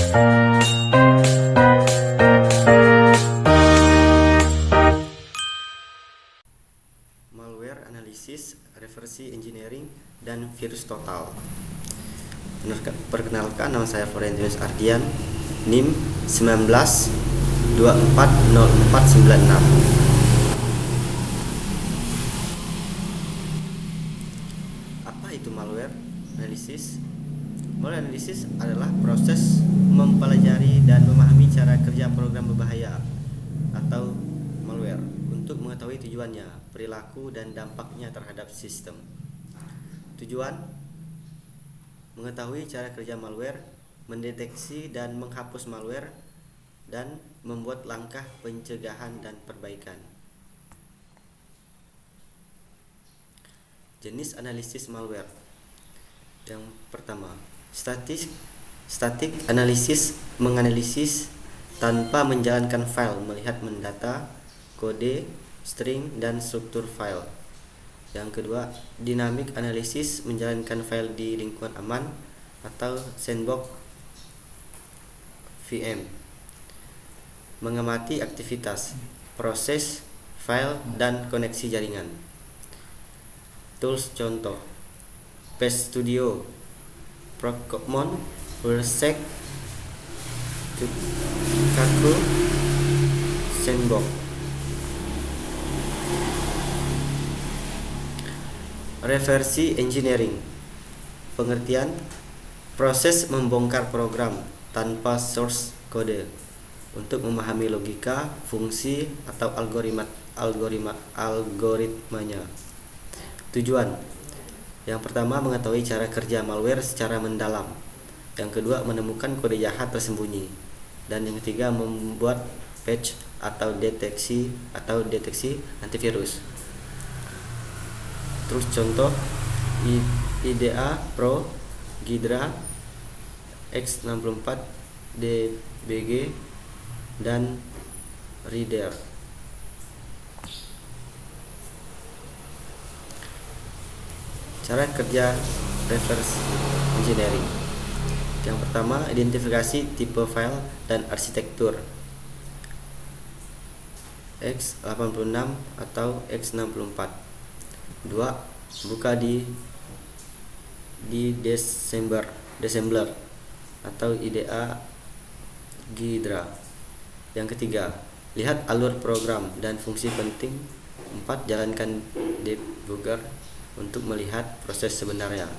Malware analisis, reverse engineering, dan virus total. Perkenalkan, nama saya Florentius Ardian, NIM 19240496. Apa itu malware analisis? Malware analisis adalah proses mempelajari dan memahami cara kerja program berbahaya atau malware untuk mengetahui tujuannya, perilaku, dan dampaknya terhadap sistem. Tujuan: mengetahui cara kerja malware, mendeteksi dan menghapus malware, dan membuat langkah pencegahan dan perbaikan. Jenis analisis malware. Yang pertama, static analisis, menganalisis tanpa menjalankan file, melihat mendata, kode, string, dan struktur file. Yang kedua, dynamic analysis, menjalankan file di lingkungan aman atau sandbox VM. Mengamati aktivitas, proses, file, dan koneksi jaringan. Tools contoh: Pest Studio, Procmon, Rulesec, Kaku, Sandbox. Reverse engineering, pengertian: proses membongkar program tanpa source kode untuk memahami logika, fungsi, atau algoritmanya. Tujuan: yang pertama, mengetahui cara kerja malware secara mendalam. Yang kedua, menemukan kode jahat tersembunyi. Dan yang ketiga, membuat patch atau deteksi antivirus. Terus contoh: IDEA Pro, Ghidra, X64, DBG, dan Reader. Cara kerja reverse engineering. Yang pertama, identifikasi tipe file dan arsitektur x86 atau x64. 2. Buka di Dissembler atau IDEA Ghidra. Yang ketiga, lihat alur program dan fungsi penting. 4. Jalankan debugger untuk melihat proses sebenarnya.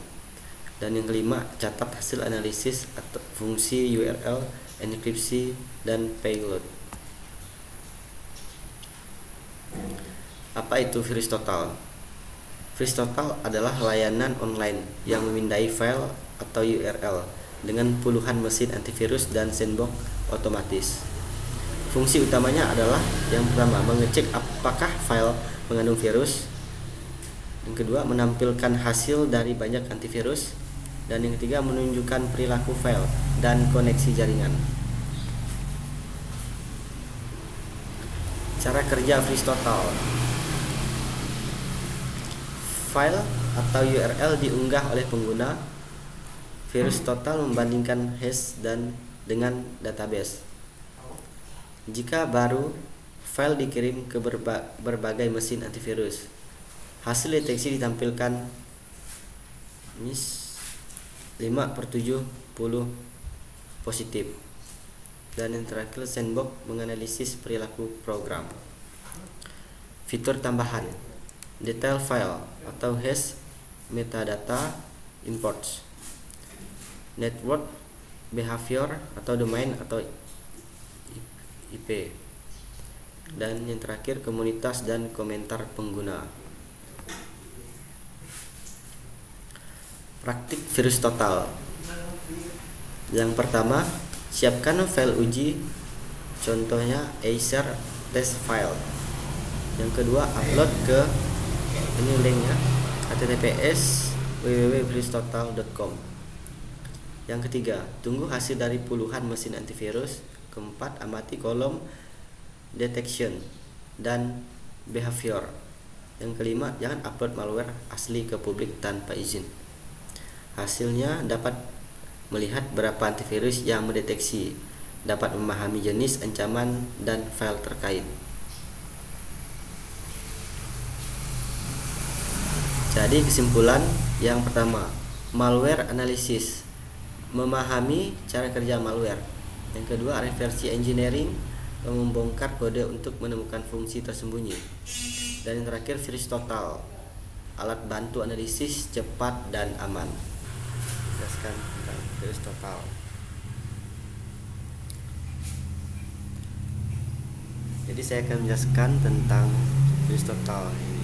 Dan yang kelima, catat hasil analisis atau fungsi URL, enkripsi, dan payload. Apa itu virus total? Virus total adalah layanan online yang memindai file atau URL dengan puluhan mesin antivirus dan sandbox otomatis. Fungsi utamanya adalah: yang pertama, mengecek apakah file mengandung virus. Yang kedua, menampilkan hasil dari banyak antivirus. Dan yang ketiga, menunjukkan perilaku file dan koneksi jaringan. Cara kerja virus total. File atau URL diunggah oleh pengguna. Virus total membandingkan hash dengan database. Jika baru, file dikirim ke berbagai mesin antivirus. Hasil deteksi ditampilkan 5/70 positif. Dan yang terakhir, sandbox, menganalisis perilaku program. Fitur tambahan: detail file atau hash, metadata, imports, network behavior atau domain atau IP. Dan yang terakhir, komunitas dan komentar pengguna. Praktik virus total. Yang pertama, siapkan file uji, contohnya Acer test file. Yang kedua, upload ke ini linknya, https://www.virustotal.com. Yang ketiga, tunggu hasil dari puluhan mesin antivirus. Keempat, amati kolom detection dan behavior. Yang kelima, jangan upload malware asli ke publik tanpa izin. Hasilnya dapat melihat berapa antivirus yang mendeteksi, dapat memahami jenis ancaman dan file terkait. Jadi kesimpulan yang pertama, malware analysis, memahami cara kerja malware. Yang kedua, reverse engineering, membongkar kode untuk menemukan fungsi tersembunyi. Dan yang terakhir, virus total, alat bantu analisis cepat dan aman. Jelaskan tentang virus total. Jadi saya akan menjelaskan tentang virus total ini.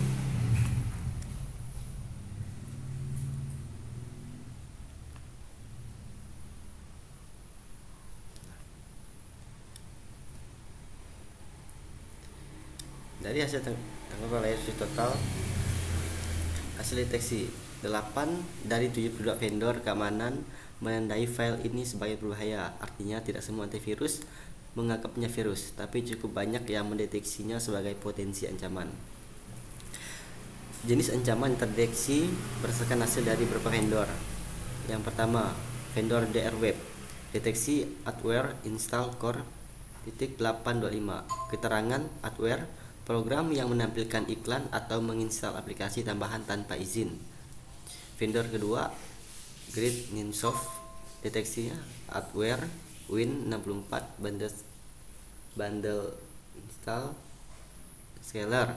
Dari hasil tangkapan layar virus total, hasil deteksi 8 dari 72 vendor keamanan menandai file ini sebagai berbahaya. Artinya tidak semua antivirus menganggapnya virus, tapi cukup banyak yang mendeteksinya sebagai potensi ancaman. Jenis ancaman terdeteksi berdasarkan hasil dari beberapa vendor. Yang pertama, vendor DR Web, deteksi adware install core .825, keterangan adware, program yang menampilkan iklan atau menginstal aplikasi tambahan tanpa izin. Vendor kedua, Great Ninsoft, deteksinya adware Win64 bundle install scaler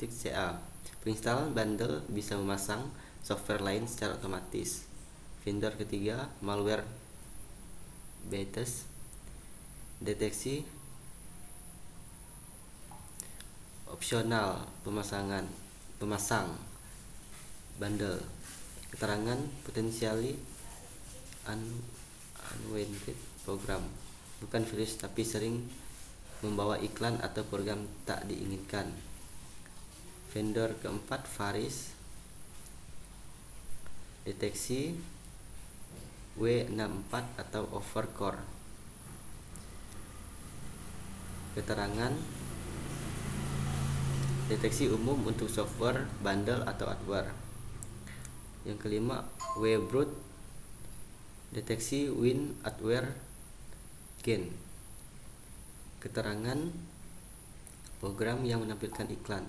.ca. Penginstalan bundle bisa memasang software lain secara otomatis. Vendor ketiga, malware Betes, deteksi opsional pemasang bundle, keterangan potentially unwanted program, bukan virus tapi sering membawa iklan atau program tak diinginkan. Vendor keempat, Varis, deteksi W64 atau overcore, keterangan deteksi umum untuk software, bundle atau adware. Yang kelima, Webroot, deteksi Win adware gain, keterangan program yang menampilkan iklan.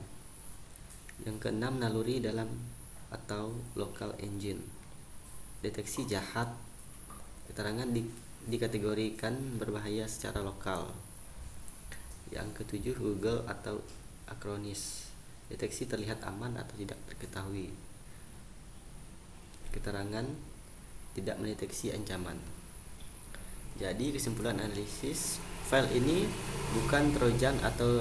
Yang keenam, naluri dalam atau local engine, deteksi jahat, keterangan dikategorikan berbahaya secara lokal. Yang ketujuh, Google atau Acronis, deteksi terlihat aman atau tidak diketahui, keterangan tidak mendeteksi ancaman. Jadi kesimpulan analisis, file ini bukan trojan atau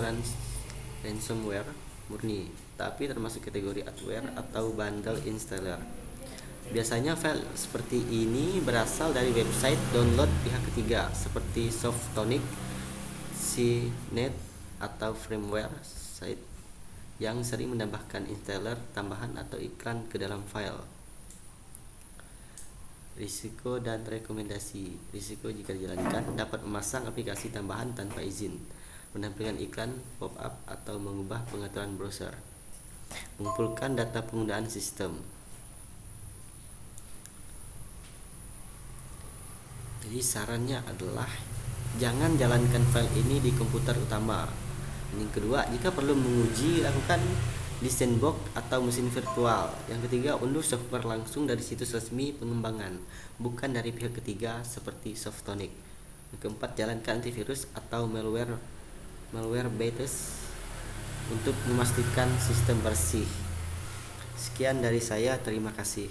ransomware murni, tapi termasuk kategori adware atau bundle installer. Biasanya file seperti ini berasal dari website download pihak ketiga seperti Softonic, CNET atau firmware site yang sering menambahkan installer tambahan atau iklan ke dalam file. Risiko dan rekomendasi. Risiko jika dijalankan dapat memasang aplikasi tambahan tanpa izin, menampilkan iklan pop-up atau mengubah pengaturan browser, mengumpulkan data penggunaan sistem. Jadi sarannya adalah jangan jalankan file ini di komputer utama. Yang kedua, jika perlu menguji, lakukan di sandbox atau mesin virtual. Yang ketiga, unduh software langsung dari situs resmi pengembangan, bukan dari pihak ketiga seperti Softonic. Yang keempat, jalankan antivirus atau malware Betes untuk memastikan sistem bersih. Sekian dari saya, terima kasih.